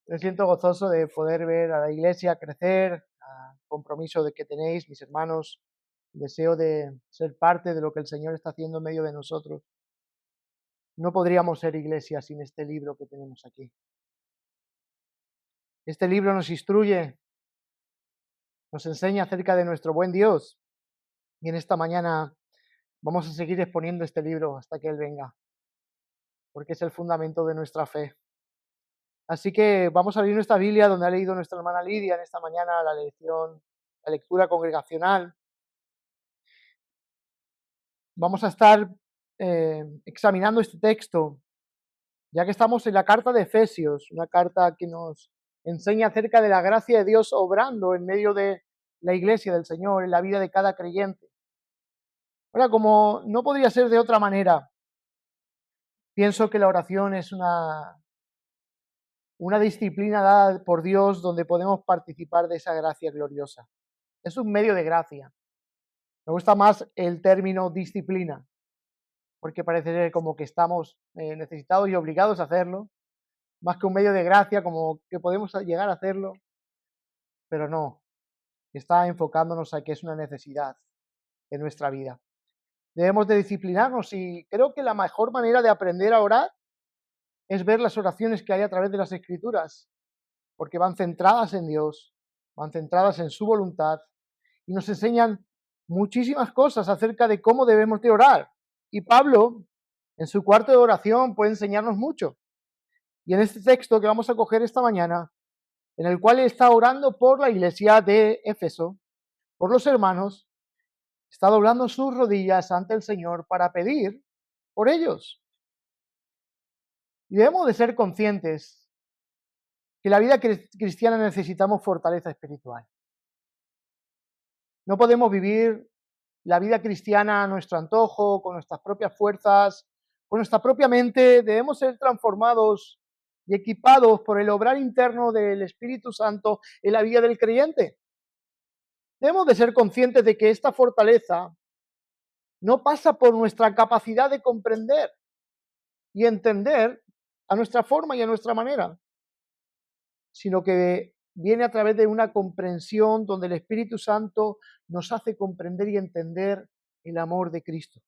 Me siento gozoso de poder ver a la iglesia crecer, compromiso de que tenéis, mis hermanos, deseo de ser parte de lo que el Señor está haciendo en medio de nosotros. No podríamos ser iglesia sin este libro que tenemos aquí. Este libro nos instruye, nos enseña acerca de nuestro buen Dios. Y en esta mañana vamos a seguir exponiendo este libro hasta que Él venga, porque es el fundamento de nuestra fe. Así que vamos a abrir nuestra Biblia donde ha leído nuestra hermana Lidia en esta mañana la lectura congregacional. Vamos a estar examinando este texto, ya que estamos en la carta de Efesios, una carta que nos enseña acerca de la gracia de Dios obrando en medio de la iglesia del Señor, en la vida de cada creyente. Ahora, como no podría ser de otra manera, pienso que la oración es una disciplina dada por Dios donde podemos participar de esa gracia gloriosa. Es un medio de gracia. Me gusta más el término disciplina, porque parece como que estamos necesitados y obligados a hacerlo, más que un medio de gracia, como que podemos llegar a hacerlo, pero no, está enfocándonos a que es una necesidad en nuestra vida. Debemos de disciplinarnos y creo que la mejor manera de aprender a orar es ver las oraciones que hay a través de las Escrituras, porque van centradas en Dios, van centradas en su voluntad y nos enseñan muchísimas cosas acerca de cómo debemos de orar. Y Pablo, en su cuarto de oración, puede enseñarnos mucho. Y en este texto que vamos a coger esta mañana, en el cual está orando por la iglesia de Éfeso, por los hermanos, está doblando sus rodillas ante el Señor para pedir por ellos. Y debemos de ser conscientes que en la vida cristiana necesitamos fortaleza espiritual. No podemos vivir la vida cristiana a nuestro antojo, con nuestras propias fuerzas, con nuestra propia mente. Debemos ser transformados y equipados por el obrar interno del Espíritu Santo en la vida del creyente. Debemos de ser conscientes de que esta fortaleza no pasa por nuestra capacidad de comprender y entender a nuestra forma y a nuestra manera, sino que viene a través de una comprensión donde el Espíritu Santo nos hace comprender y entender el amor de Cristo.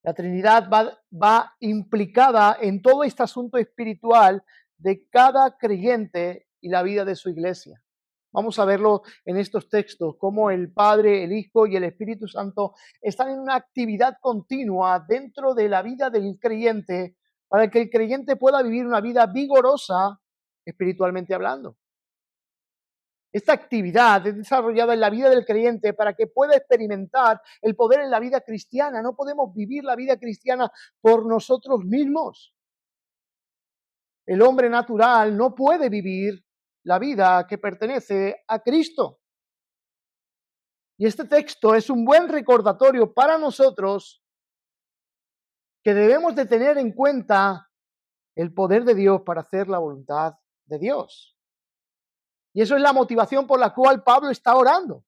La Trinidad va implicada en todo este asunto espiritual de cada creyente y la vida de su iglesia. Vamos a verlo en estos textos, cómo el Padre, el Hijo y el Espíritu Santo están en una actividad continua dentro de la vida del creyente para que el creyente pueda vivir una vida vigorosa espiritualmente hablando. Esta actividad es desarrollada en la vida del creyente para que pueda experimentar el poder en la vida cristiana. No podemos vivir la vida cristiana por nosotros mismos. El hombre natural no puede vivir la vida que pertenece a Cristo. Y este texto es un buen recordatorio para nosotros que debemos de tener en cuenta el poder de Dios para hacer la voluntad de Dios. Y eso es la motivación por la cual Pablo está orando.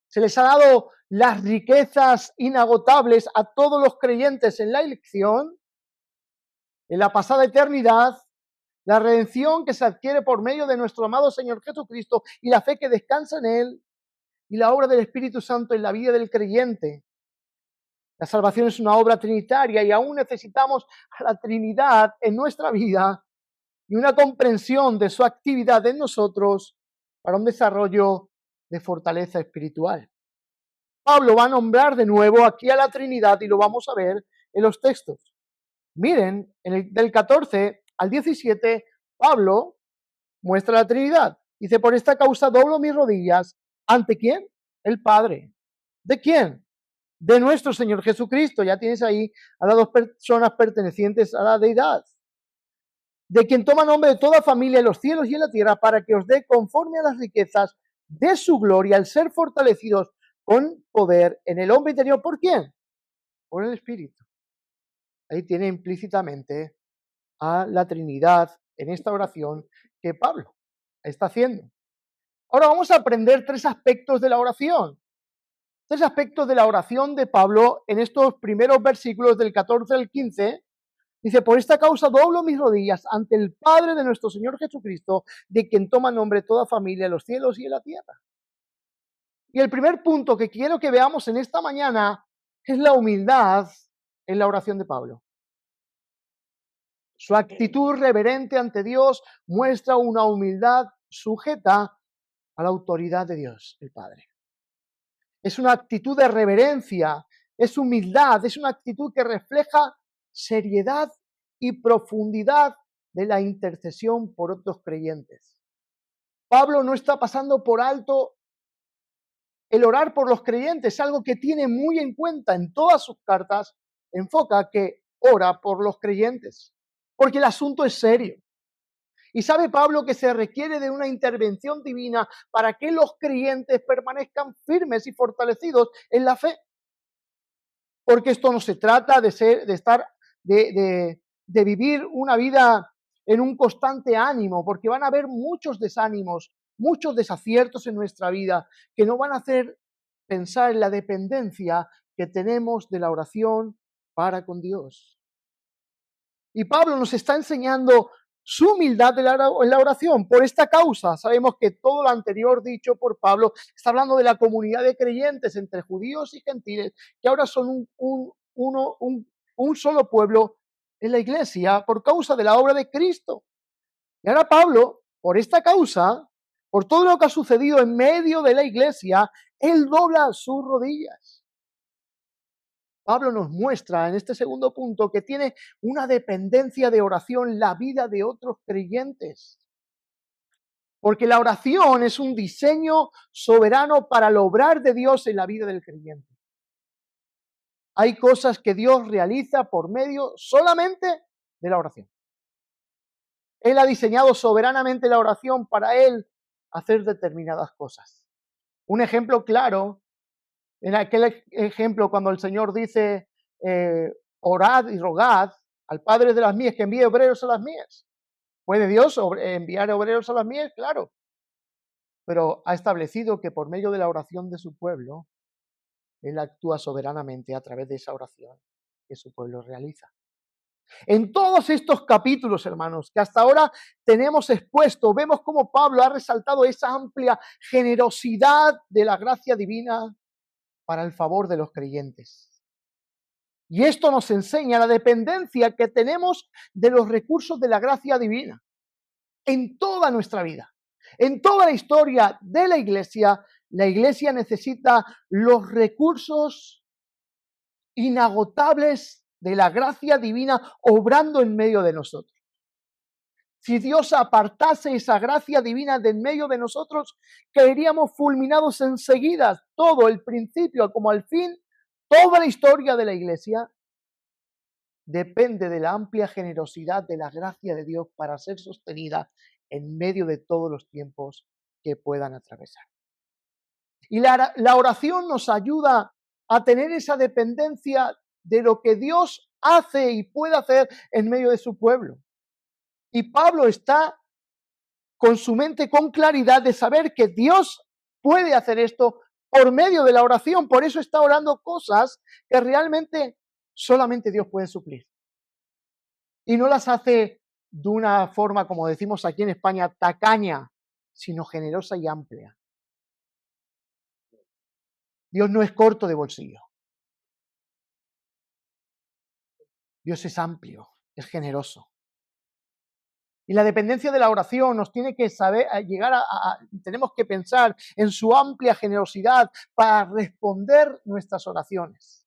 Se les ha dado las riquezas inagotables a todos los creyentes en la elección, en la pasada eternidad, la redención que se adquiere por medio de nuestro amado Señor Jesucristo y la fe que descansa en Él, y la obra del Espíritu Santo en la vida del creyente. La salvación es una obra trinitaria y aún necesitamos a la Trinidad en nuestra vida y una comprensión de su actividad en nosotros para un desarrollo de fortaleza espiritual. Pablo va a nombrar de nuevo aquí a la Trinidad y lo vamos a ver en los textos. Miren, del 14 al 17, Pablo muestra la Trinidad. Dice, por esta causa doblo mis rodillas. ¿Ante quién? El Padre. ¿De quién? De nuestro Señor Jesucristo. Ya tienes ahí a las dos personas pertenecientes a la deidad. De quien toma nombre de toda familia en los cielos y en la tierra, para que os dé conforme a las riquezas de su gloria, al ser fortalecidos con poder en el hombre interior. ¿Por quién? Por el Espíritu. Ahí tiene implícitamente a la Trinidad en esta oración que Pablo está haciendo. Ahora vamos a aprender tres aspectos de la oración. Tres aspectos de la oración de Pablo en estos primeros versículos del 14 al 15, Dice, por esta causa doblo mis rodillas ante el Padre de nuestro Señor Jesucristo, de quien toma nombre toda familia en los cielos y en la tierra. Y el primer punto que quiero que veamos en esta mañana es la humildad en la oración de Pablo. Su actitud reverente ante Dios muestra una humildad sujeta a la autoridad de Dios, el Padre. Es una actitud de reverencia, es humildad, es una actitud que refleja seriedad y profundidad de la intercesión por otros creyentes. Pablo no está pasando por alto el orar por los creyentes, es algo que tiene muy en cuenta en todas sus cartas, enfoca que ora por los creyentes, porque el asunto es serio. Y sabe Pablo que se requiere de una intervención divina para que los creyentes permanezcan firmes y fortalecidos en la fe. Porque esto no se trata de vivir una vida en un constante ánimo, porque van a haber muchos desánimos, muchos desaciertos en nuestra vida que no van a hacer pensar en la dependencia que tenemos de la oración para con Dios. Y Pablo nos está enseñando su humildad en la oración. Por esta causa, sabemos que todo lo anterior dicho por Pablo está hablando de la comunidad de creyentes entre judíos y gentiles, que ahora son un solo pueblo en la iglesia por causa de la obra de Cristo. Y ahora Pablo, por esta causa, por todo lo que ha sucedido en medio de la iglesia, él dobla sus rodillas. Pablo nos muestra en este segundo punto que tiene una dependencia de oración la vida de otros creyentes. Porque la oración es un diseño soberano para el obrar de Dios en la vida del creyente. Hay cosas que Dios realiza por medio solamente de la oración. Él ha diseñado soberanamente la oración para Él hacer determinadas cosas. Un ejemplo claro, en aquel ejemplo cuando el Señor dice, orad y rogad al Padre de las mies que envíe obreros a las mies. ¿Puede Dios enviar obreros a las mies? Claro. Pero ha establecido que por medio de la oración de su pueblo, Él actúa soberanamente a través de esa oración que su pueblo realiza. En todos estos capítulos, hermanos, que hasta ahora tenemos expuesto, vemos cómo Pablo ha resaltado esa amplia generosidad de la gracia divina para el favor de los creyentes. Y esto nos enseña la dependencia que tenemos de los recursos de la gracia divina en toda nuestra vida. En toda la historia de la iglesia necesita los recursos inagotables de la gracia divina obrando en medio de nosotros. Si Dios apartase esa gracia divina de en medio de nosotros, caeríamos fulminados enseguida. Todo, el principio como el fin, toda la historia de la iglesia depende de la amplia generosidad de la gracia de Dios para ser sostenida en medio de todos los tiempos que puedan atravesar. Y la oración nos ayuda a tener esa dependencia de lo que Dios hace y puede hacer en medio de su pueblo. Y Pablo está con su mente con claridad de saber que Dios puede hacer esto por medio de la oración. Por eso está orando cosas que realmente solamente Dios puede suplir. Y no las hace de una forma, como decimos aquí en España, tacaña, sino generosa y amplia. Dios no es corto de bolsillo. Dios es amplio, es generoso. Y la dependencia de la oración nos tiene que tenemos que pensar en su amplia generosidad para responder nuestras oraciones.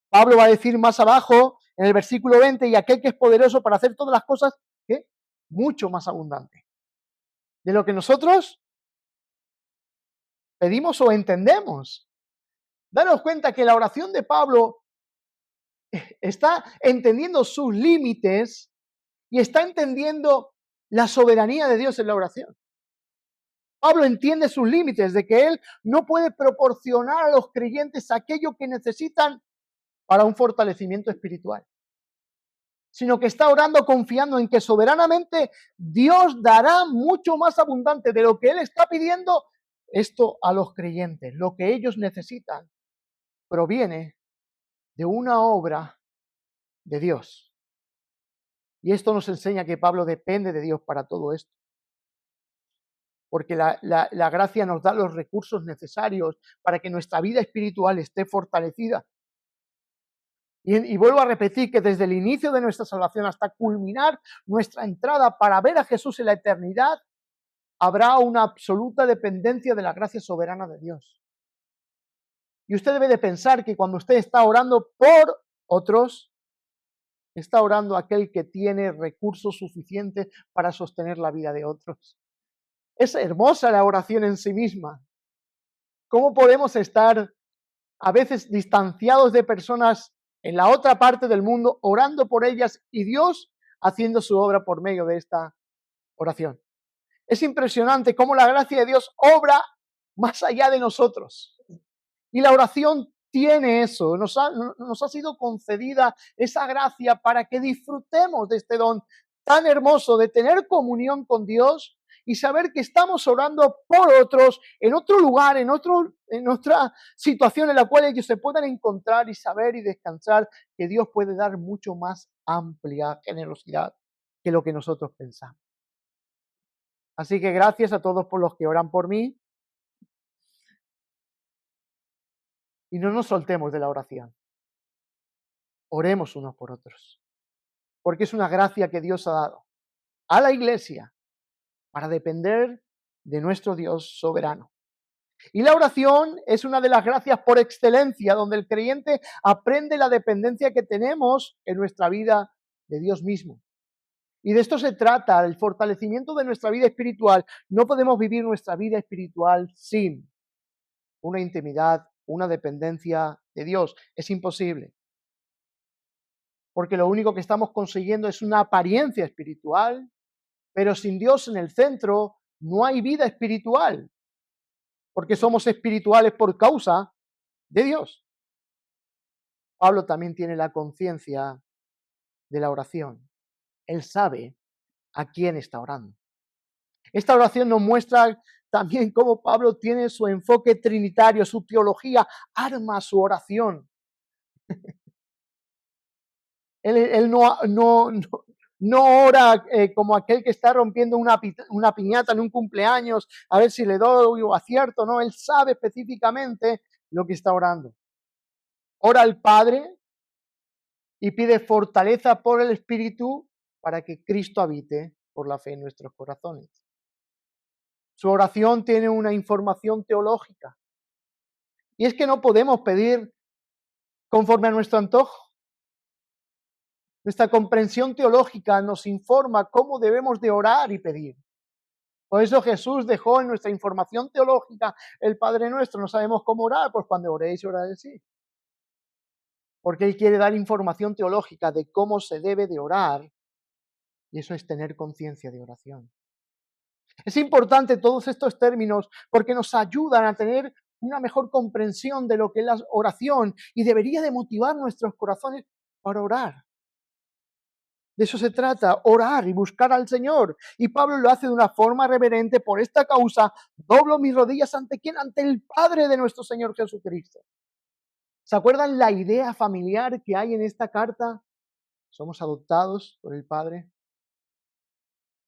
Pablo va a decir más abajo, en el versículo 20, y aquel que es poderoso para hacer todas las cosas, ¿qué? Mucho más abundante de lo que nosotros pedimos o entendemos. Daros cuenta que la oración de Pablo está entendiendo sus límites y está entendiendo la soberanía de Dios en la oración. Pablo entiende sus límites de que él no puede proporcionar a los creyentes aquello que necesitan para un fortalecimiento espiritual, sino que está orando confiando en que soberanamente Dios dará mucho más abundante de lo que él está pidiendo esto a los creyentes. Lo que ellos necesitan proviene de una obra de Dios. Y esto nos enseña que Pablo depende de Dios para todo esto. Porque la gracia nos da los recursos necesarios para que nuestra vida espiritual esté fortalecida. Y vuelvo a repetir que desde el inicio de nuestra salvación hasta culminar nuestra entrada para ver a Jesús en la eternidad, habrá una absoluta dependencia de la gracia soberana de Dios. Y usted debe de pensar que cuando usted está orando por otros, está orando aquel que tiene recursos suficientes para sostener la vida de otros. Es hermosa la oración en sí misma. ¿Cómo podemos estar a veces distanciados de personas en la otra parte del mundo, orando por ellas y Dios haciendo su obra por medio de esta oración? Es impresionante cómo la gracia de Dios obra más allá de nosotros. Y la oración tiene eso, nos ha sido concedida esa gracia para que disfrutemos de este don tan hermoso de tener comunión con Dios y saber que estamos orando por otros en otro lugar, en otra situación en la cual ellos se puedan encontrar y saber y descansar que Dios puede dar mucho más amplia generosidad que lo que nosotros pensamos. Así que gracias a todos por los que oran por mí. Y no nos soltemos de la oración. Oremos unos por otros. Porque es una gracia que Dios ha dado a la iglesia para depender de nuestro Dios soberano. Y la oración es una de las gracias por excelencia, donde el creyente aprende la dependencia que tenemos en nuestra vida de Dios mismo. Y de esto se trata, el fortalecimiento de nuestra vida espiritual. No podemos vivir nuestra vida espiritual sin una intimidad, una dependencia de Dios. Es imposible. Porque lo único que estamos consiguiendo es una apariencia espiritual, pero sin Dios en el centro no hay vida espiritual, porque somos espirituales por causa de Dios. Pablo también tiene la conciencia de la oración. Él sabe a quién está orando. Esta oración nos muestra también cómo Pablo tiene su enfoque trinitario, su teología arma su oración. Él no ora como aquel que está rompiendo una piñata en un cumpleaños, a ver si le doy o acierto, no, él sabe específicamente lo que está orando. Ora al Padre y pide fortaleza por el Espíritu para que Cristo habite por la fe en nuestros corazones. Su oración tiene una información teológica. Y es que no podemos pedir conforme a nuestro antojo. Nuestra comprensión teológica nos informa cómo debemos de orar y pedir. Por eso Jesús dejó en nuestra información teológica el Padre Nuestro. No sabemos cómo orar, pues cuando oréis, orad así. Porque Él quiere dar información teológica de cómo se debe de orar, y eso es tener conciencia de oración. Es importante todos estos términos porque nos ayudan a tener una mejor comprensión de lo que es la oración y debería de motivar nuestros corazones para orar. De eso se trata, orar y buscar al Señor. Y Pablo lo hace de una forma reverente. Por esta causa, doblo mis rodillas ante ¿quién? Ante el Padre de nuestro Señor Jesucristo. ¿Se acuerdan la idea familiar que hay en esta carta? Somos adoptados por el Padre.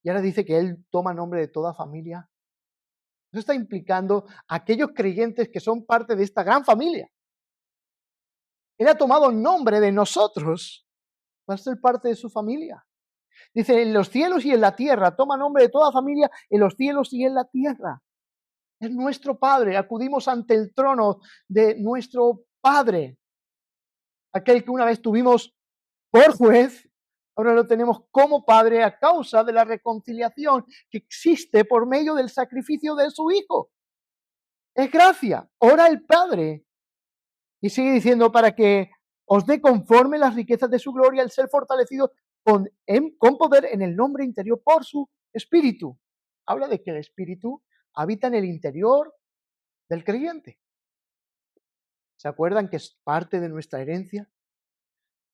Y ahora dice que Él toma nombre de toda familia. Eso está implicando a aquellos creyentes que son parte de esta gran familia. Él ha tomado nombre de nosotros para ser parte de su familia. Dice, en los cielos y en la tierra, toma nombre de toda familia en los cielos y en la tierra. Es nuestro Padre, acudimos ante el trono de nuestro Padre. Aquel que una vez tuvimos por juez, ahora lo tenemos como Padre a causa de la reconciliación que existe por medio del sacrificio de su Hijo. Es gracia, ora el Padre. Y sigue diciendo, para que os dé conforme las riquezas de su gloria el ser fortalecido con poder en el nombre interior por su Espíritu. Habla de que el Espíritu habita en el interior del creyente. ¿Se acuerdan que es parte de nuestra herencia?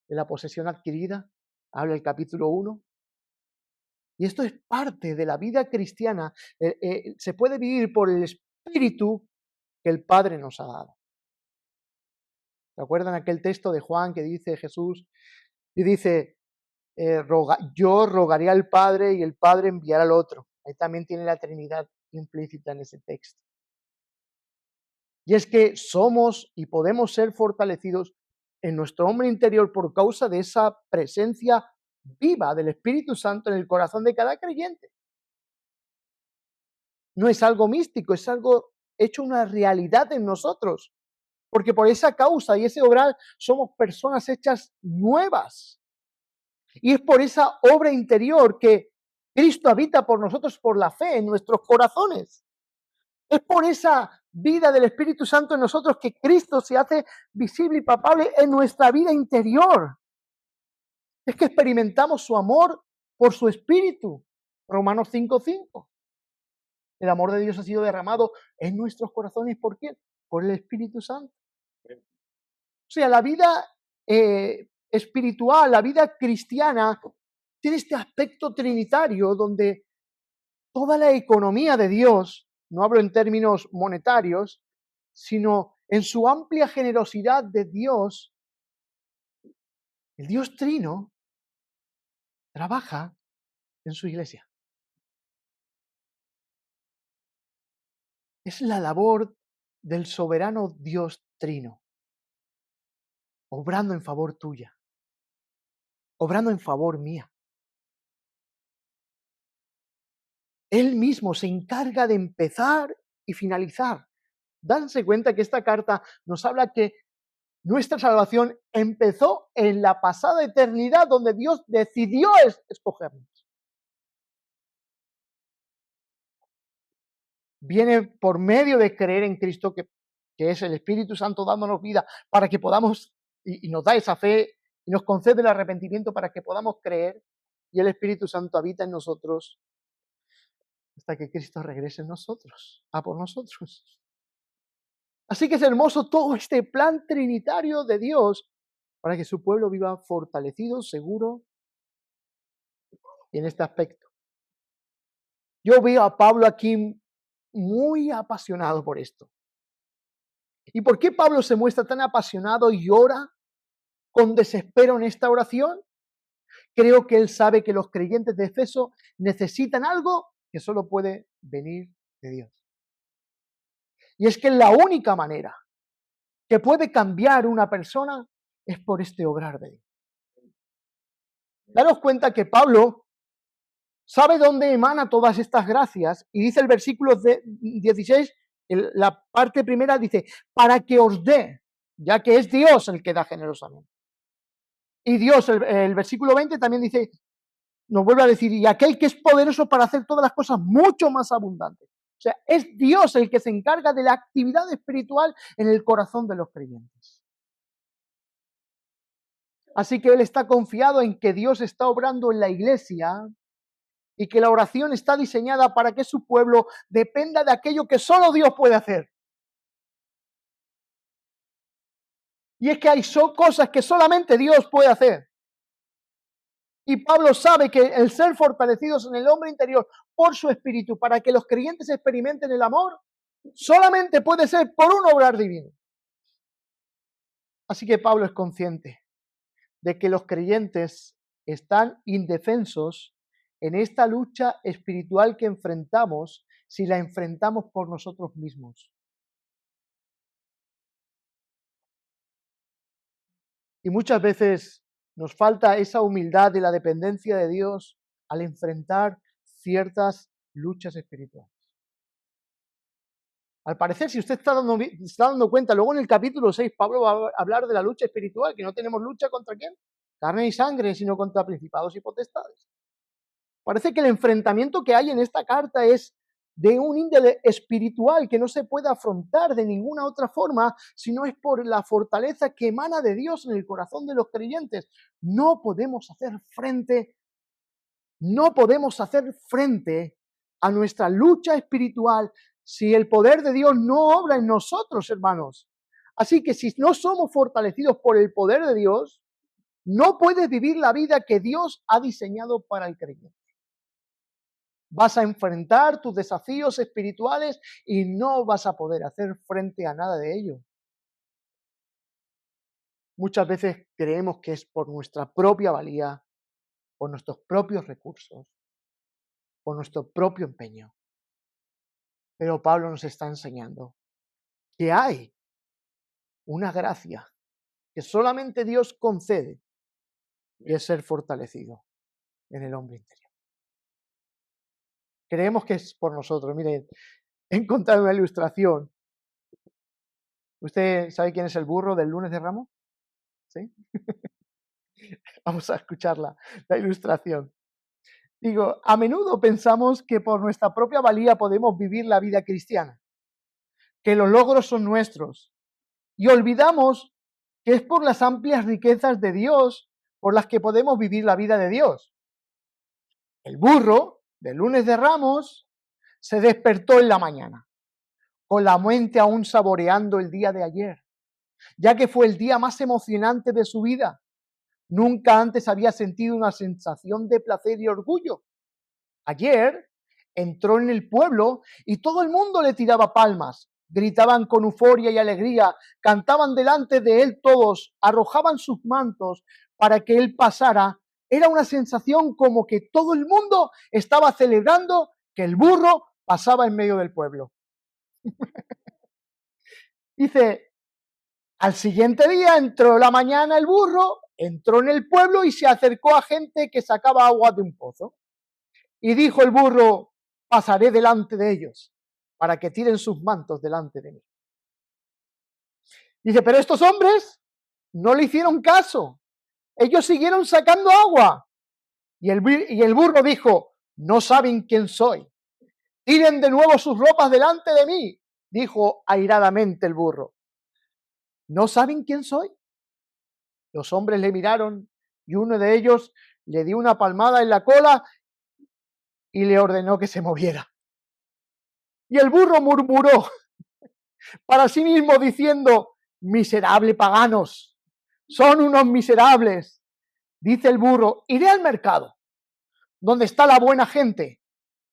De la posesión adquirida. Habla el capítulo 1. Y esto es parte de la vida cristiana. Se puede vivir por el Espíritu que el Padre nos ha dado. ¿Se acuerdan aquel texto de Juan que dice Jesús? Y dice, yo rogaré al Padre y el Padre enviará al otro. Ahí también tiene la Trinidad implícita en ese texto. Y es que somos y podemos ser fortalecidos en nuestro hombre interior por causa de esa presencia viva del Espíritu Santo en el corazón de cada creyente. No es algo místico, es algo hecho una realidad en nosotros. Porque por esa causa y ese obrar somos personas hechas nuevas. Y es por esa obra interior que Cristo habita por nosotros por la fe en nuestros corazones. Es por esa vida del Espíritu Santo en nosotros que Cristo se hace visible y palpable en nuestra vida interior. Es que experimentamos su amor por su Espíritu. Romanos 5:5. El amor de Dios ha sido derramado en nuestros corazones. ¿Por quién? Por el Espíritu Santo. O sea, la vida espiritual, la vida cristiana, tiene este aspecto trinitario donde toda la economía de Dios, no hablo en términos monetarios, sino en su amplia generosidad de Dios, el Dios Trino trabaja en su iglesia. Es la labor del soberano Dios Trino, obrando en favor tuya, obrando en favor mía. Él mismo se encarga de empezar y finalizar. Danse cuenta que esta carta nos habla que nuestra salvación empezó en la pasada eternidad donde Dios decidió escogernos. Viene por medio de creer en Cristo, que es el Espíritu Santo dándonos vida para que podamos, y nos da esa fe y nos concede el arrepentimiento para que podamos creer, y el Espíritu Santo habita en nosotros hasta que Cristo regrese en nosotros, a por nosotros. Así que es hermoso todo este plan trinitario de Dios para que su pueblo viva fortalecido, seguro, y en este aspecto. Yo veo a Pablo aquí muy apasionado por esto. ¿Y por qué Pablo se muestra tan apasionado y ora con desespero en esta oración? Creo que él sabe que los creyentes de Efeso necesitan algo que solo puede venir de Dios. Y es que la única manera que puede cambiar una persona es por este obrar de Dios. Daros cuenta que Pablo sabe dónde emana todas estas gracias y dice el versículo 16, la parte primera dice, para que os dé, ya que es Dios el que da generosamente. Y Dios, el versículo 20 también dice, nos vuelve a decir, y aquel que es poderoso para hacer todas las cosas mucho más abundantes. O sea, es Dios el que se encarga de la actividad espiritual en el corazón de los creyentes. Así que él está confiado en que Dios está obrando en la iglesia y que la oración está diseñada para que su pueblo dependa de aquello que solo Dios puede hacer. Y es que hay cosas que solamente Dios puede hacer. Y Pablo sabe que el ser fortalecidos en el hombre interior por su espíritu, para que los creyentes experimenten el amor, solamente puede ser por un obrar divino. Así que Pablo es consciente de que los creyentes están indefensos en esta lucha espiritual que enfrentamos si la enfrentamos por nosotros mismos. Y muchas veces nos falta esa humildad y la dependencia de Dios al enfrentar ciertas luchas espirituales. Al parecer, si usted está dando cuenta, luego en el capítulo 6, Pablo va a hablar de la lucha espiritual, que no tenemos lucha contra quién, carne y sangre, sino contra principados y potestades. Parece que el enfrentamiento que hay en esta carta es de un índole espiritual que no se puede afrontar de ninguna otra forma, sino es por la fortaleza que emana de Dios en el corazón de los creyentes. No podemos hacer frente a nuestra lucha espiritual si el poder de Dios no obra en nosotros, hermanos. Así que si no somos fortalecidos por el poder de Dios, no puedes vivir la vida que Dios ha diseñado para el creyente. Vas a enfrentar tus desafíos espirituales y no vas a poder hacer frente a nada de ello. Muchas veces creemos que es por nuestra propia valía por nuestros propios recursos, por nuestro propio empeño. Pero Pablo nos está enseñando que hay una gracia que solamente Dios concede y es ser fortalecido en el hombre interior. Creemos que es por nosotros. Miren, he encontrado una ilustración. ¿Usted sabe quién es el burro del lunes de Ramos? ¿Sí? Vamos a escuchar la ilustración. Digo, a menudo pensamos que por nuestra propia valía podemos vivir la vida cristiana, que los logros son nuestros, y olvidamos que es por las amplias riquezas de Dios por las que podemos vivir la vida de Dios. El burro del lunes de Ramos se despertó en la mañana, con la mente aún saboreando el día de ayer, ya que fue el día más emocionante de su vida. Nunca antes había sentido una sensación de placer y orgullo. Ayer entró en el pueblo y todo el mundo le tiraba palmas, gritaban con euforia y alegría, cantaban delante de él todos, arrojaban sus mantos para que él pasara. Era una sensación como que todo el mundo estaba celebrando que el burro pasaba en medio del pueblo. Dice, al siguiente día entró la mañana el burro, entró en el pueblo y se acercó a gente que sacaba agua de un pozo. Y dijo el burro, pasaré delante de ellos, para que tiren sus mantos delante de mí. Dice, pero estos hombres no le hicieron caso. Ellos siguieron sacando agua. Y el burro dijo, no saben quién soy. Tiren de nuevo sus ropas delante de mí, dijo airadamente el burro. ¿No saben quién soy? Los hombres le miraron y uno de ellos le dio una palmada en la cola y le ordenó que se moviera. Y el burro murmuró para sí mismo diciendo, miserable paganos, son unos miserables. Dice el burro, iré al mercado, donde está la buena gente,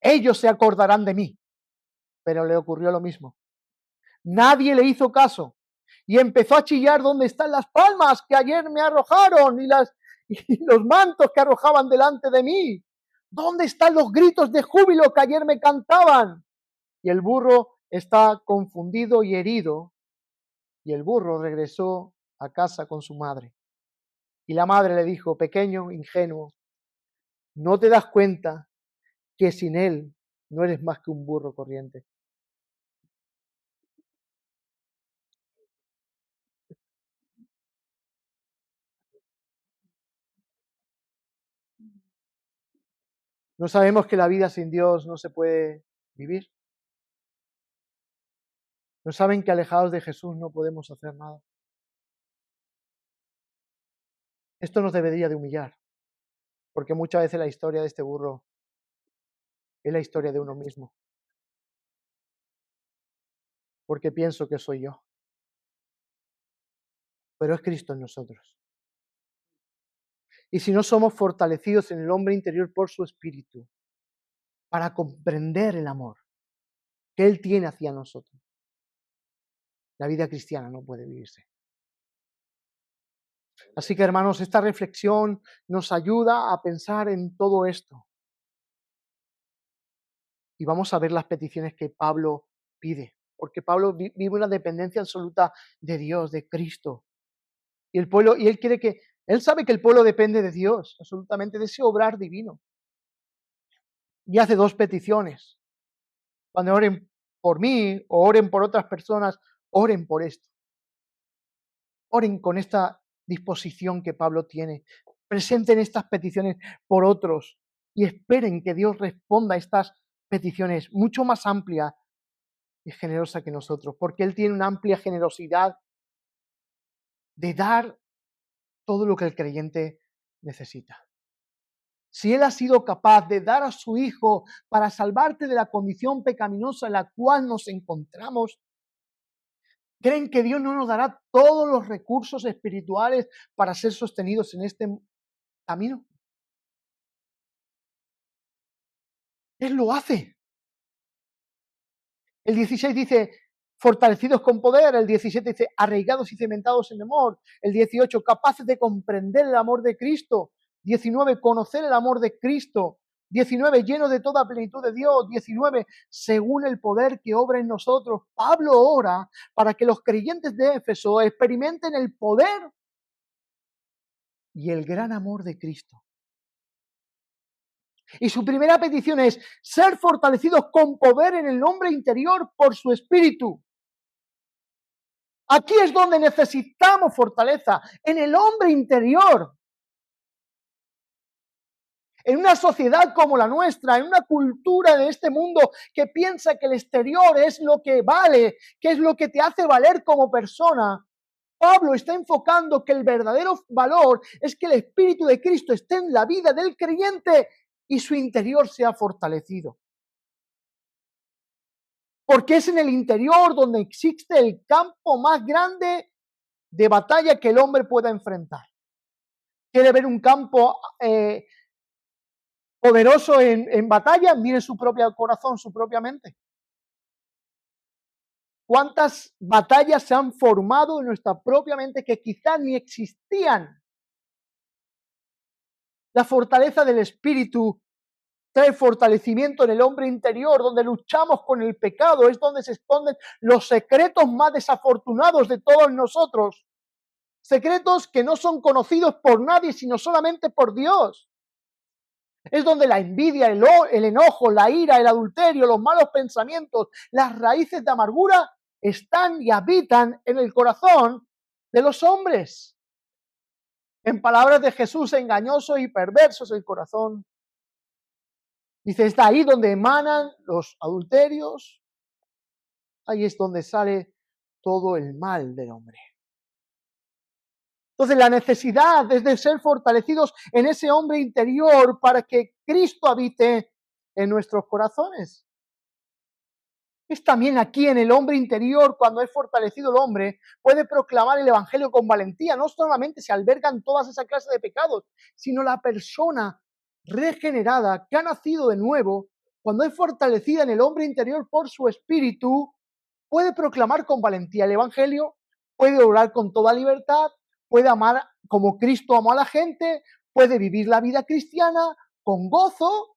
ellos se acordarán de mí. Pero le ocurrió lo mismo. Nadie le hizo caso y empezó a chillar, ¿dónde están las palmas que ayer me arrojaron y los mantos que arrojaban delante de mí? ¿Dónde están los gritos de júbilo que ayer me cantaban? Y el burro está confundido y herido. Y el burro regresó a casa con su madre. Y la madre le dijo, pequeño, ingenuo, ¿no te das cuenta que sin él no eres más que un burro corriente? ¿No sabemos que la vida sin Dios no se puede vivir? ¿No saben que alejados de Jesús no podemos hacer nada? Esto nos debería de humillar, porque muchas veces la historia de este burro es la historia de uno mismo, porque pienso que soy yo, pero es Cristo en nosotros. Y si no somos fortalecidos en el hombre interior por su Espíritu, para comprender el amor que Él tiene hacia nosotros, la vida cristiana no puede vivirse. Así que, hermanos, esta reflexión nos ayuda a pensar en todo esto. Y vamos a ver las peticiones que Pablo pide, porque Pablo vive una dependencia absoluta de Dios, de Cristo. Y el pueblo, y él sabe que el pueblo depende de Dios, absolutamente, de ese obrar divino. Y hace dos peticiones. Cuando oren por mí o oren por otras personas, oren por esto. Oren con esta disposición que Pablo tiene. Presenten estas peticiones por otros y esperen que Dios responda a estas peticiones mucho más amplia y generosa que nosotros, porque Él tiene una amplia generosidad de dar todo lo que el creyente necesita. Si Él ha sido capaz de dar a su Hijo para salvarte de la condición pecaminosa en la cual nos encontramos, ¿creen que Dios no nos dará todos los recursos espirituales para ser sostenidos en este camino? Él lo hace. El 16 dice, fortalecidos con poder. El 17 dice, arraigados y cementados en amor. El 18, capaces de comprender el amor de Cristo. 19, conocer el amor de Cristo. 19, lleno de toda plenitud de Dios. 19, según el poder que obra en nosotros. Pablo ora para que los creyentes de Éfeso experimenten el poder y el gran amor de Cristo. Y su primera petición es ser fortalecidos con poder en el hombre interior por su espíritu. Aquí es donde necesitamos fortaleza, en el hombre interior. En una sociedad como la nuestra, en una cultura de este mundo que piensa que el exterior es lo que vale, que es lo que te hace valer como persona, Pablo está enfocando que el verdadero valor es que el Espíritu de Cristo esté en la vida del creyente y su interior sea fortalecido. Porque es en el interior donde existe el campo más grande de batalla que el hombre pueda enfrentar. ¿Quiere ver un campo poderoso en batalla? Mire su propio corazón, su propia mente. ¿Cuántas batallas se han formado en nuestra propia mente que quizás ni existían? La fortaleza del espíritu trae fortalecimiento en el hombre interior, donde luchamos con el pecado, es donde se esconden los secretos más desafortunados de todos nosotros. Secretos que no son conocidos por nadie, sino solamente por Dios. Es donde la envidia, el enojo, la ira, el adulterio, los malos pensamientos, las raíces de amargura están y habitan en el corazón de los hombres. En palabras de Jesús, engañoso y perverso es el corazón. Dice, está ahí donde emanan los adulterios, ahí es donde sale todo el mal del hombre. Entonces la necesidad es de ser fortalecidos en ese hombre interior para que Cristo habite en nuestros corazones. Es también aquí en el hombre interior, cuando es fortalecido el hombre, puede proclamar el evangelio con valentía. No solamente se albergan todas esas clases de pecados, sino la persona regenerada que ha nacido de nuevo, cuando es fortalecida en el hombre interior por su espíritu, puede proclamar con valentía el evangelio, puede orar con toda libertad, puede amar como Cristo amó a la gente, puede vivir la vida cristiana con gozo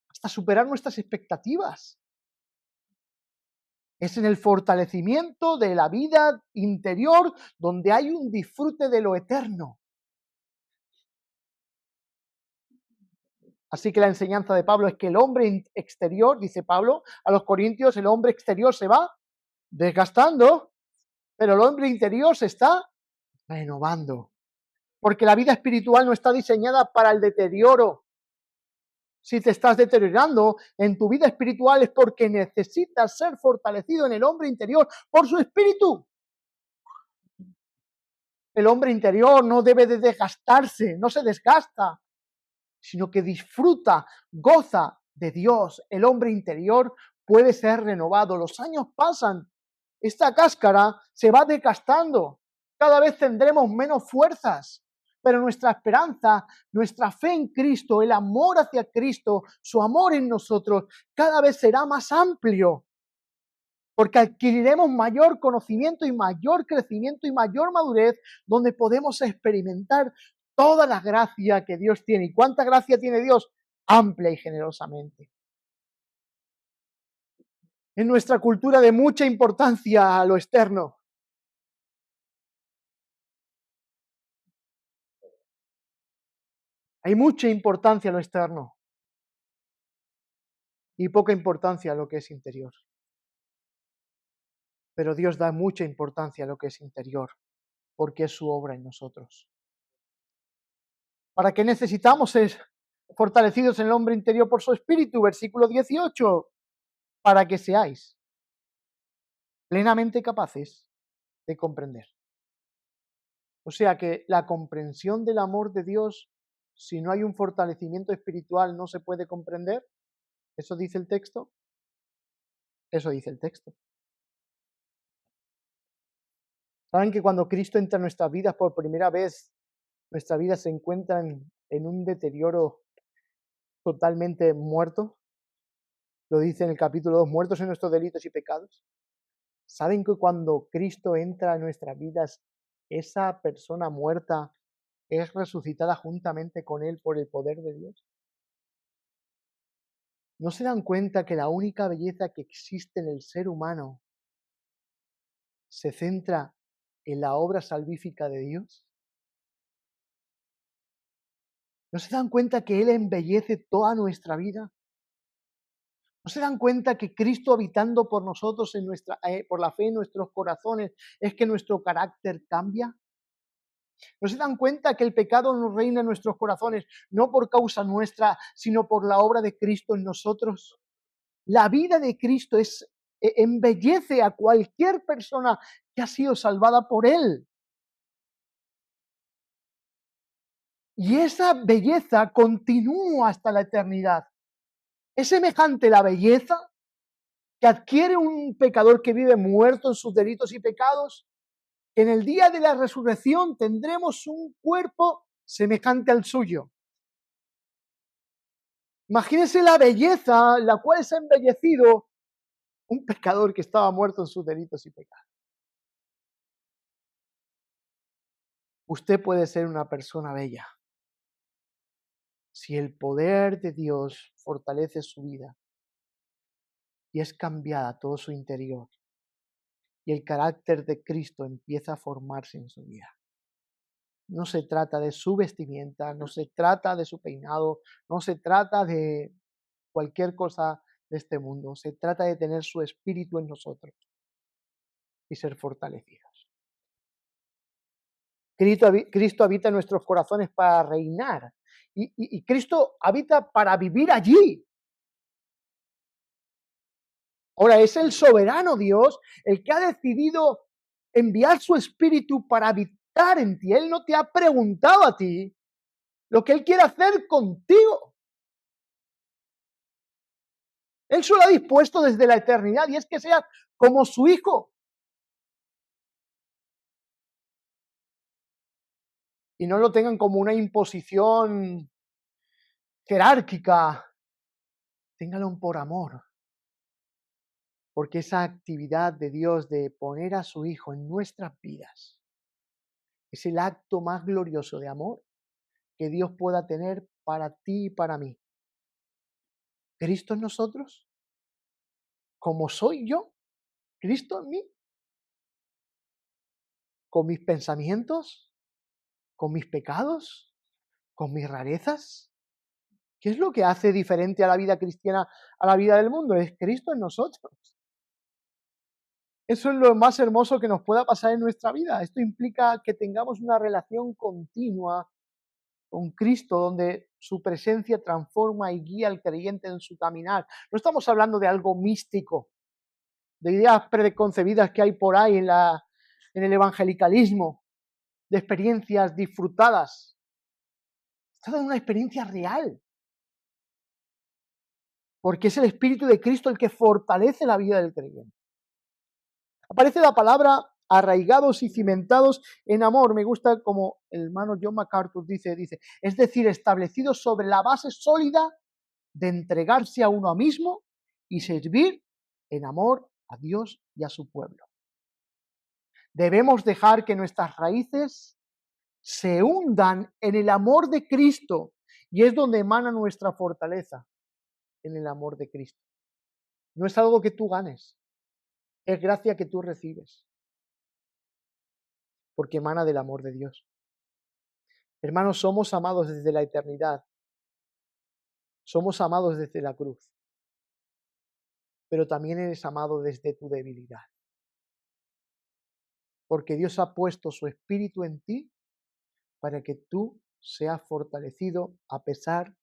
hasta superar nuestras expectativas. Es en el fortalecimiento de la vida interior donde hay un disfrute de lo eterno. Así que la enseñanza de Pablo es que el hombre exterior, dice Pablo a los Corintios, el hombre exterior se va desgastando, pero el hombre interior se está renovando. Porque la vida espiritual no está diseñada para el deterioro. Si te estás deteriorando en tu vida espiritual es porque necesitas ser fortalecido en el hombre interior por su espíritu. El hombre interior no debe de desgastarse, no se desgasta, sino que disfruta, goza de Dios. El hombre interior puede ser renovado. Los años pasan, esta cáscara se va desgastando. Cada vez tendremos menos fuerzas, pero nuestra esperanza, nuestra fe en Cristo, el amor hacia Cristo, su amor en nosotros, cada vez será más amplio. Porque adquiriremos mayor conocimiento y mayor crecimiento y mayor madurez, donde podemos experimentar toda la gracia que Dios tiene. ¿Y cuánta gracia tiene Dios? Amplia y generosamente. En nuestra cultura de mucha importancia a lo externo. Hay mucha importancia a lo externo y poca importancia a lo que es interior. Pero Dios da mucha importancia a lo que es interior, porque es su obra en nosotros. ¿Para qué necesitamos ser fortalecidos en el hombre interior por su espíritu? Versículo 18. Para que seáis plenamente capaces de comprender. O sea que la comprensión del amor de Dios, si no hay un fortalecimiento espiritual, no se puede comprender. ¿Eso dice el texto? Eso dice el texto. ¿Saben que cuando Cristo entra en nuestras vidas por primera vez, nuestras vidas se encuentran en un deterioro totalmente muerto? Lo dice en el capítulo 2, muertos en nuestros delitos y pecados. ¿Saben que cuando Cristo entra en nuestras vidas, esa persona muerta es resucitada juntamente con Él por el poder de Dios. ¿No se dan cuenta que la única belleza que existe en el ser humano se centra en la obra salvífica de Dios? ¿No se dan cuenta que Él embellece toda nuestra vida? ¿No se dan cuenta que Cristo habitando por nosotros por la fe en nuestros corazones es que nuestro carácter cambia? ¿No se dan cuenta que el pecado nos reina en nuestros corazones no por causa nuestra, sino por la obra de Cristo en nosotros? La vida de Cristo embellece a cualquier persona que ha sido salvada por Él. Y esa belleza continúa hasta la eternidad. Es semejante la belleza que adquiere un pecador que vive muerto en sus delitos y pecados, que en el día de la resurrección tendremos un cuerpo semejante al suyo. Imagínense la belleza la cual se ha embellecido un pecador que estaba muerto en sus delitos y pecados. Usted puede ser una persona bella si el poder de Dios fortalece su vida y es cambiada todo su interior y el carácter de Cristo empieza a formarse en su vida. No se trata de su vestimenta, no se trata de su peinado, no se trata de cualquier cosa de este mundo. Se trata de tener su espíritu en nosotros y ser fortalecidos. Cristo habita en nuestros corazones para reinar y Cristo habita para vivir allí. Ahora es el soberano Dios el que ha decidido enviar su espíritu para habitar en ti. Él no te ha preguntado a ti lo que Él quiere hacer contigo. Él solo ha dispuesto desde la eternidad y es que seas como su hijo. Y no lo tengan como una imposición jerárquica. Téngalo por amor. Porque esa actividad de Dios de poner a su hijo en nuestras vidas es el acto más glorioso de amor que Dios pueda tener para ti y para mí. Cristo en nosotros, como soy yo, Cristo en mí, con mis pensamientos, con mis pecados, con mis rarezas. ¿Qué es lo que hace diferente a la vida cristiana a la vida del mundo? Es Cristo en nosotros. Eso es lo más hermoso que nos pueda pasar en nuestra vida. Esto implica que tengamos una relación continua con Cristo, donde su presencia transforma y guía al creyente en su caminar. No estamos hablando de algo místico, de ideas preconcebidas que hay por ahí en el evangelicalismo, de experiencias disfrutadas. Está en una experiencia real, porque es el Espíritu de Cristo el que fortalece la vida del creyente. Aparece la palabra arraigados y cimentados en amor. Me gusta como el hermano John MacArthur dice, es decir, establecidos sobre la base sólida de entregarse a uno mismo y servir en amor a Dios y a su pueblo. Debemos dejar que nuestras raíces se hundan en el amor de Cristo y es donde emana nuestra fortaleza, en el amor de Cristo. No es algo que tú ganes, es gracia que tú recibes, porque emana del amor de Dios. Hermanos, somos amados desde la eternidad, somos amados desde la cruz, pero también eres amado desde tu debilidad, porque Dios ha puesto su espíritu en ti para que tú seas fortalecido a pesar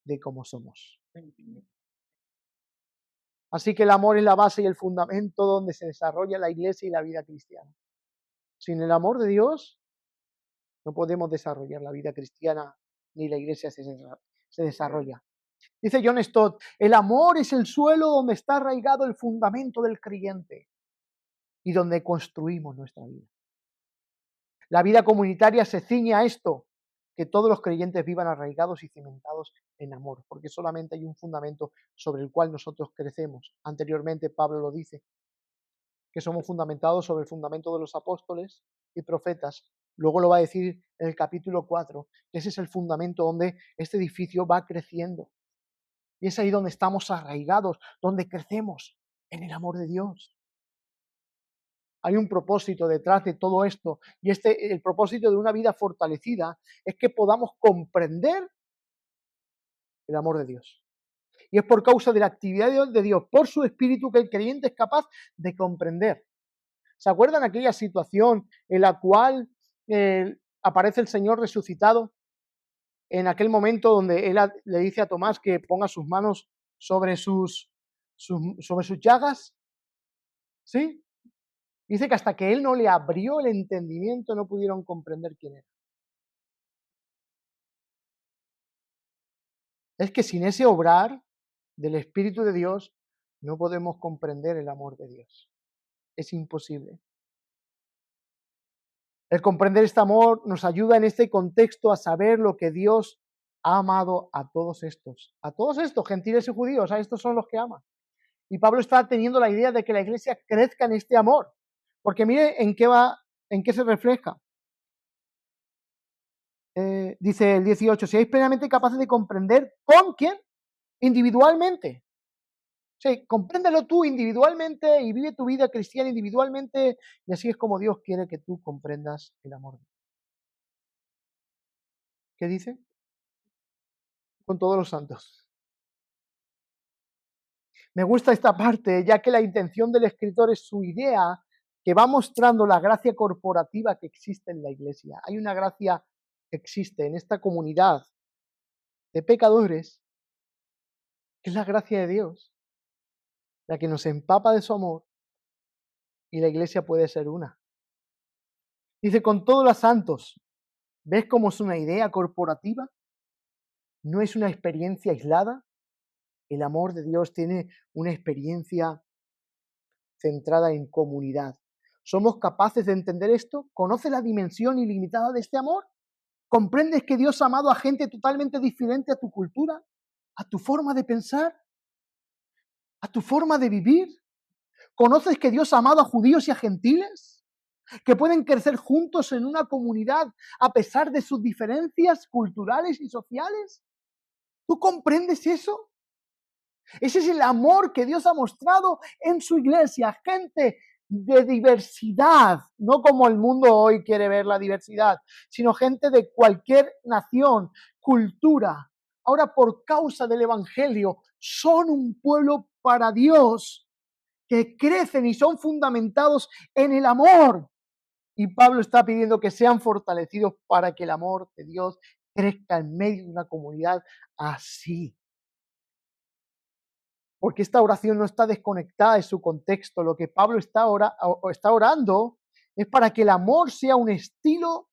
de cómo somos. Así que el amor es la base y el fundamento donde se desarrolla la iglesia y la vida cristiana. Sin el amor de Dios no podemos desarrollar la vida cristiana ni la iglesia se desarrolla. Dice John Stott, el amor es el suelo donde está arraigado el fundamento del creyente y donde construimos nuestra vida. La vida comunitaria se ciñe a esto, que todos los creyentes vivan arraigados y cimentados en amor, porque solamente hay un fundamento sobre el cual nosotros crecemos. Anteriormente Pablo lo dice, que somos fundamentados sobre el fundamento de los apóstoles y profetas Luego lo va a decir en el capítulo 4, que ese es el fundamento donde este edificio va creciendo. Y es ahí donde estamos arraigados, donde crecemos en el amor de Dios. Hay un propósito detrás de todo esto, y el propósito de una vida fortalecida es que podamos comprender el amor de Dios. Y es por causa de la actividad de Dios, por su Espíritu, que el creyente es capaz de comprender. ¿Se acuerdan aquella situación en la cual aparece el Señor resucitado? En aquel momento donde Él le dice a Tomás que ponga sus manos sobre sobre sus llagas, ¿sí? Dice que hasta que Él no le abrió el entendimiento no pudieron comprender quién era. Es que sin ese obrar del Espíritu de Dios no podemos comprender el amor de Dios. Es imposible. El comprender este amor nos ayuda en este contexto a saber lo que Dios ha amado a todos estos, gentiles y judíos, a estos son los que ama. Y Pablo está teniendo la idea de que la iglesia crezca en este amor, porque mire en qué se refleja. Dice el 18, seáis plenamente capaces de comprender con quién, individualmente. O sea, compréndelo tú individualmente y vive tu vida cristiana individualmente, y así es como Dios quiere que tú comprendas el amor. ¿Qué dice? Con todos los santos. Me gusta esta parte, ya que la intención del escritor es su idea que va mostrando la gracia corporativa que existe en la iglesia. Hay una gracia que existe en esta comunidad de pecadores, que es la gracia de Dios, la que nos empapa de su amor, y la iglesia puede ser una. Dice, con todos los santos, ¿ves cómo es una idea corporativa? No es una experiencia aislada. El amor de Dios tiene una experiencia centrada en comunidad. ¿Somos capaces de entender esto? ¿Conoces la dimensión ilimitada de este amor? ¿Comprendes que Dios ha amado a gente totalmente diferente a tu cultura, a tu forma de pensar, a tu forma de vivir? ¿Conoces que Dios ha amado a judíos y a gentiles? ¿Que pueden crecer juntos en una comunidad a pesar de sus diferencias culturales y sociales? ¿Tú comprendes eso? Ese es el amor que Dios ha mostrado en su iglesia. Gente de diversidad, no como el mundo hoy quiere ver la diversidad, sino gente de cualquier nación, cultura. Ahora, por causa del Evangelio, son un pueblo para Dios, que crecen y son fundamentados en el amor. Y Pablo está pidiendo que sean fortalecidos para que el amor de Dios crezca en medio de una comunidad así. Porque esta oración no está desconectada de su contexto. Lo que Pablo está orando es para que el amor sea un estilo,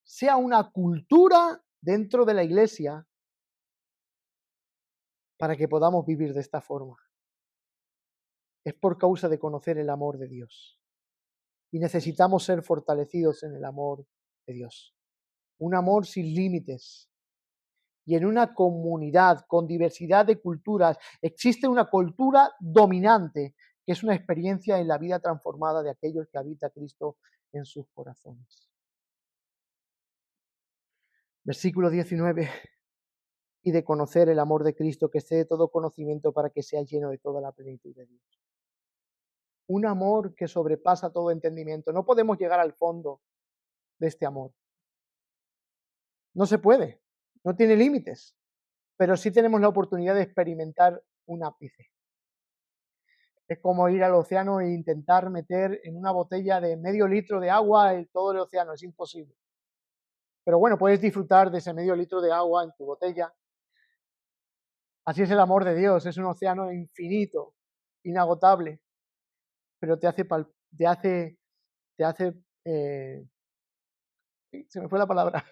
sea una cultura dentro de la iglesia, para que podamos vivir de esta forma. Es por causa de conocer el amor de Dios. Y necesitamos ser fortalecidos en el amor de Dios. Un amor sin límites. Y en una comunidad con diversidad de culturas existe una cultura dominante, que es una experiencia en la vida transformada de aquellos que habita Cristo en sus corazones. Versículo 19. Y de conocer el amor de Cristo, que excede todo conocimiento, para que sea lleno de toda la plenitud de Dios. Un amor que sobrepasa todo entendimiento. No podemos llegar al fondo de este amor. No se puede, no tiene límites, pero sí tenemos la oportunidad de experimentar un ápice. Es como ir al océano e intentar meter en una botella de medio litro de agua todo el océano, es imposible. Pero bueno, puedes disfrutar de ese medio litro de agua en tu botella. Así es el amor de Dios, es un océano infinito, inagotable, pero se me fue la palabra,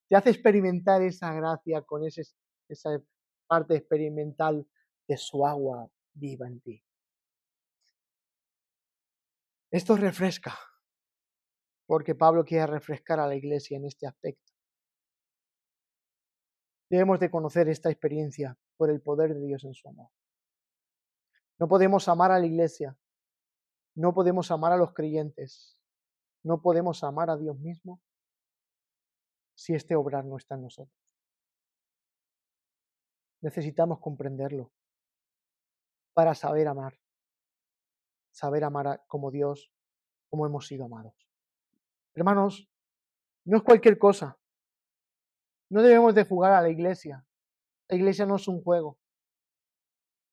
te hace experimentar esa gracia con esa parte experimental de su agua viva en ti. Esto refresca, porque Pablo quiere refrescar a la iglesia en este aspecto. Debemos de conocer esta experiencia por el poder de Dios en su amor. No podemos amar a la iglesia, no podemos amar a los creyentes no podemos amar a Dios mismo si este obrar no está en nosotros. Necesitamos comprenderlo para saber amar como Dios, como hemos sido amados. Hermanos, no es cualquier cosa. No debemos de jugar a la iglesia. La iglesia no es un juego.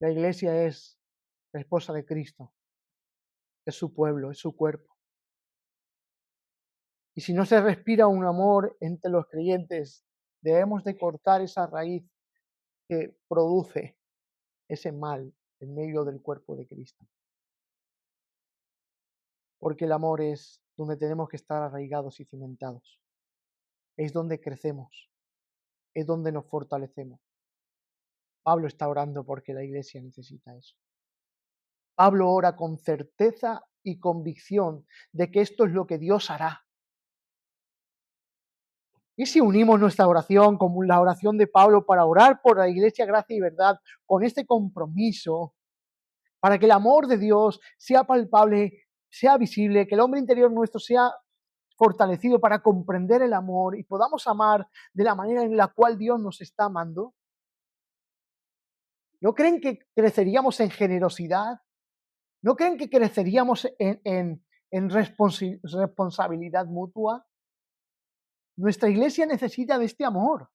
La iglesia es la esposa de Cristo. Es su pueblo, es su cuerpo. Y si no se respira un amor entre los creyentes, debemos de cortar esa raíz que produce ese mal en medio del cuerpo de Cristo. Porque el amor es donde tenemos que estar arraigados y cimentados. Es donde crecemos. Es donde nos fortalecemos. Pablo está orando porque la iglesia necesita eso. Pablo ora con certeza y convicción de que esto es lo que Dios hará. ¿Y si unimos nuestra oración como la oración de Pablo para orar por la iglesia, gracia y verdad, con este compromiso, para que el amor de Dios sea palpable, sea visible, que el hombre interior nuestro sea fortalecido para comprender el amor y podamos amar de la manera en la cual Dios nos está amando? ¿No creen que creceríamos en generosidad? ¿No creen que creceríamos en responsabilidad mutua? Nuestra iglesia necesita de este amor.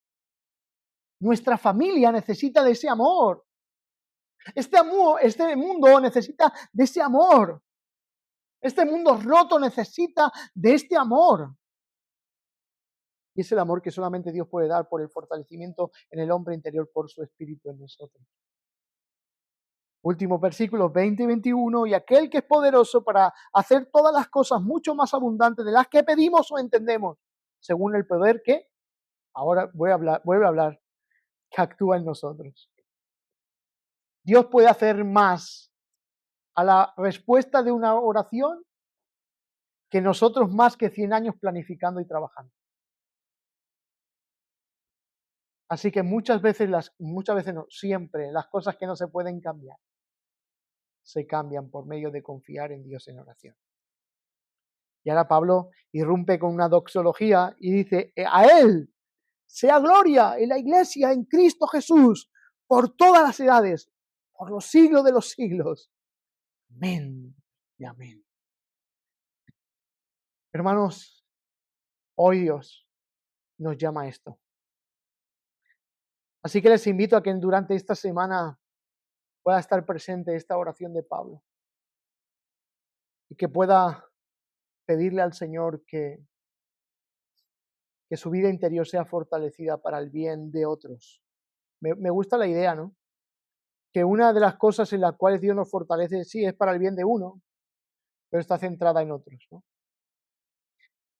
Nuestra familia necesita de ese amor. Este mundo necesita de ese amor. Este mundo roto necesita de este amor. Y es el amor que solamente Dios puede dar por el fortalecimiento en el hombre interior por su espíritu en nosotros. Últimos versículos 20 y 21. Y aquel que es poderoso para hacer todas las cosas mucho más abundantes de las que pedimos o entendemos, según el poder que, ahora vuelve a hablar, que actúa en nosotros. Dios puede hacer más a la respuesta de una oración que nosotros más que 100 años planificando y trabajando. Así que muchas veces no, siempre las cosas que no se pueden cambiar se cambian por medio de confiar en Dios en oración. Y ahora Pablo irrumpe con una doxología y dice, a Él sea gloria en la iglesia, en Cristo Jesús, por todas las edades, por los siglos de los siglos. Amén y amén. Hermanos, hoy Dios nos llama a esto. Así que les invito a que durante esta semana pueda estar presente esta oración de Pablo y que pueda pedirle al Señor que su vida interior sea fortalecida para el bien de otros. Me gusta la idea, ¿no? Que una de las cosas en las cuales Dios nos fortalece, sí, es para el bien de uno, pero está centrada en otros, ¿no?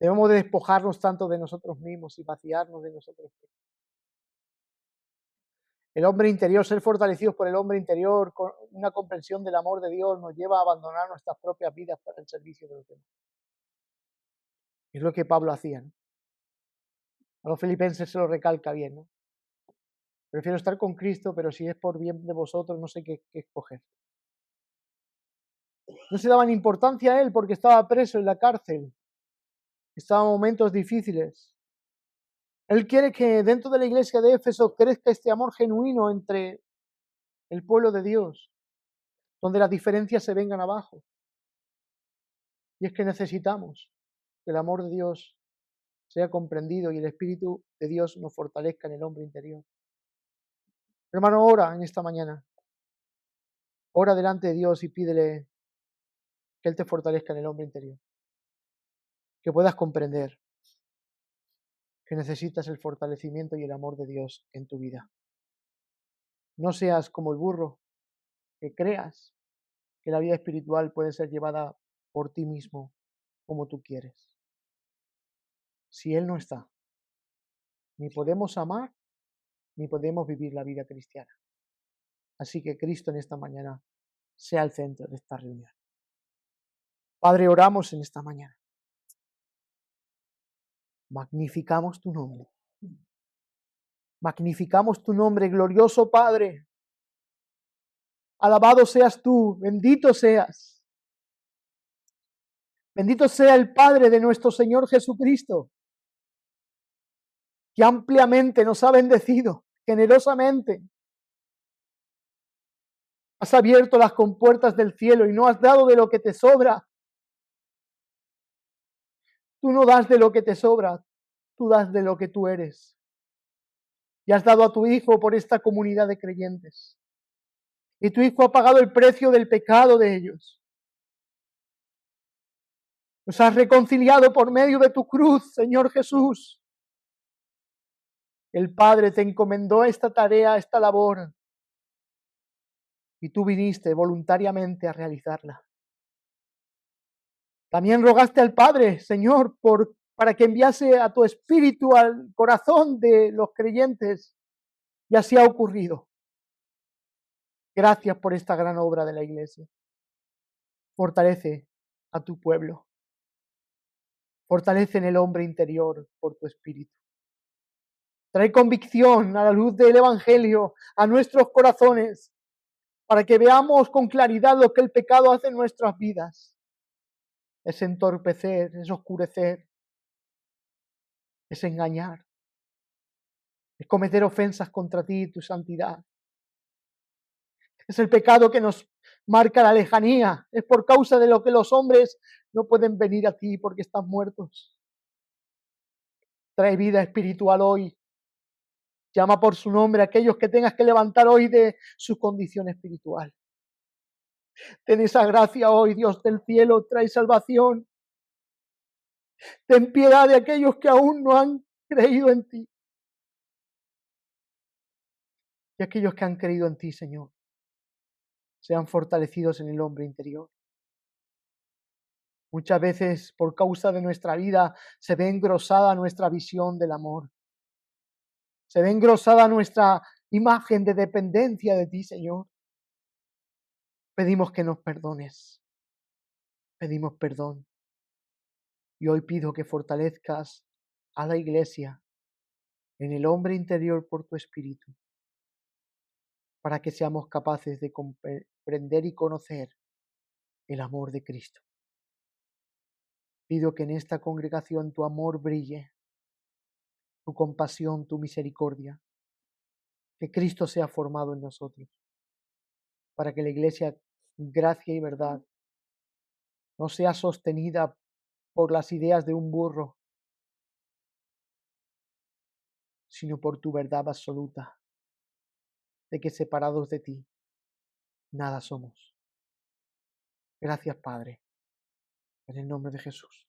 Debemos de despojarnos tanto de nosotros mismos y vaciarnos de nosotros mismos. El hombre interior, ser fortalecidos por el hombre interior, con una comprensión del amor de Dios, nos lleva a abandonar nuestras propias vidas para el servicio de los demás. Es lo que Pablo hacía, ¿no? A los filipenses se lo recalca bien, ¿no? Prefiero estar con Cristo, pero si es por bien de vosotros, no sé qué escoger. No se daban importancia a él porque estaba preso en la cárcel. Estaba en momentos difíciles. Él quiere que dentro de la iglesia de Éfeso crezca este amor genuino entre el pueblo de Dios, donde las diferencias se vengan abajo. Y es que necesitamos que el amor de Dios sea comprendido y el Espíritu de Dios nos fortalezca en el hombre interior. Hermano, ora en esta mañana. Ora delante de Dios y pídele que Él te fortalezca en el hombre interior. Que puedas comprender que necesitas el fortalecimiento y el amor de Dios en tu vida. No seas como el burro, que creas que la vida espiritual puede ser llevada por ti mismo como tú quieres. Si Él no está, ni podemos amar, ni podemos vivir la vida cristiana. Así que Cristo en esta mañana sea el centro de esta reunión. Padre, oramos en esta mañana. Magnificamos tu nombre. Magnificamos tu nombre, glorioso Padre. Alabado seas tú, bendito seas. Bendito sea el Padre de nuestro Señor Jesucristo, que ampliamente nos ha bendecido, generosamente. Has abierto las compuertas del cielo y no has dado de lo que te sobra. Tú no das de lo que te sobra, tú das de lo que tú eres. Y has dado a tu Hijo por esta comunidad de creyentes. Y tu Hijo ha pagado el precio del pecado de ellos. Nos has reconciliado por medio de tu cruz, Señor Jesús. El Padre te encomendó esta tarea, esta labor, y tú viniste voluntariamente a realizarla. También rogaste al Padre, Señor, para que enviase a tu Espíritu al corazón de los creyentes, y así ha ocurrido. Gracias por esta gran obra de la Iglesia. Fortalece a tu pueblo. Fortalece en el hombre interior por tu Espíritu. Trae convicción a la luz del Evangelio a nuestros corazones, para que veamos con claridad lo que el pecado hace en nuestras vidas. Es entorpecer, es oscurecer, es engañar, es cometer ofensas contra ti y tu santidad. Es el pecado que nos marca la lejanía, es por causa de lo que los hombres no pueden venir a ti porque están muertos. Trae vida espiritual hoy. Llama por su nombre a aquellos que tengas que levantar hoy de su condición espiritual. Ten esa gracia hoy, Dios del cielo, trae salvación. Ten piedad de aquellos que aún no han creído en ti. Y aquellos que han creído en ti, Señor, sean fortalecidos en el hombre interior. Muchas veces, por causa de nuestra vida, se ve engrosada nuestra visión del amor. Se ve engrosada nuestra imagen de dependencia de ti, Señor. Pedimos que nos perdones. Pedimos perdón. Y hoy pido que fortalezcas a la Iglesia en el hombre interior por tu Espíritu, para que seamos capaces de comprender y conocer el amor de Cristo. Pido que en esta congregación tu amor brille, tu compasión, tu misericordia, que Cristo sea formado en nosotros, para que la Iglesia, gracia y verdad, no sea sostenida por las ideas de un burro, sino por tu verdad absoluta, de que separados de ti, nada somos. Gracias, Padre, en el nombre de Jesús.